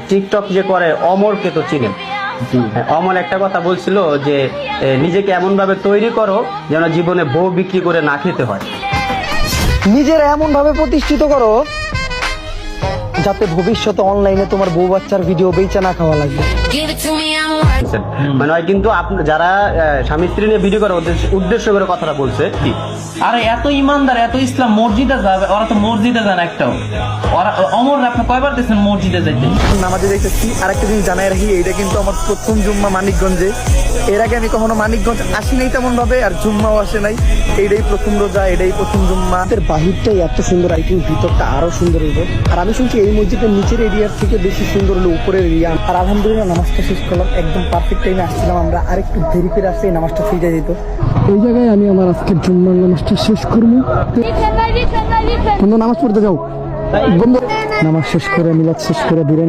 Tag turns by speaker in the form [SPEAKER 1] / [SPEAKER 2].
[SPEAKER 1] TikTok যে করে অমরকে তো চিনেন। অমর একটা কথা বলছিল যে নিজেকে এমন ভাবে তৈরি করো যেন জীবনে বউ বিক্রি করে না খেতে হয়।
[SPEAKER 2] নিজের এমন ভাবে প্রতিষ্ঠিত করো যাতে ভবিষ্যতে অনলাইনে তোমার বউ বাচ্চার ভিডিও বেচা না খাওয়া লাগবে।
[SPEAKER 1] মানে হয় কিন্তু যারা স্বামী স্ত্রী নিয়ে ভিডিও করে ওদের উদ্দেশ্য করে কথাটা বলছে।
[SPEAKER 3] আরে এত ইমানদার এত ইসলাম মসজিদে যাবে, ওরা তো মসজিদে যান একটাও। ওরা অমর আপনি কয়বার দেখছেন মসজিদে যাইতে?
[SPEAKER 2] নামাজে দেখতেছি। আর একটা জিনিস জানাই রাখি, এইটা কিন্তু আমার প্রথম জুম্মা মানিকগঞ্জে। এর আগে আমি কখনো মানিকগঞ্জ আসি নাই তেমন ভাবে, আর জুম্মাও আসে নাই। এইটাই প্রথম রোজা, এটাই প্রথম জুম্মা। এর বাহিরটাই এত সুন্দর, আই থিঙ্ক ভিতরটা আরো সুন্দর হইব। আর আমি শুনছি এই মসজিদের নিচের এরিয়ার থেকে বেশি সুন্দর হলো উপরের এরিয়া। আর আলহামদুলিল্লাহ নামাজটা শেষ করলাম, একদম পারফেক্ট টাইমে আসছিলাম আমরা। আর একটু দেরি করে আসলে এই নামাজটা ফিরে যেত। এই জায়গায় আমি আমার আজকের জুম্মার নামাজটা শেষ করবো। বন্ধু নামাজ পড়তে যাও, বন্ধু নামাজ শেষ করে মিলাদ শেষ করে বিরিয়ানি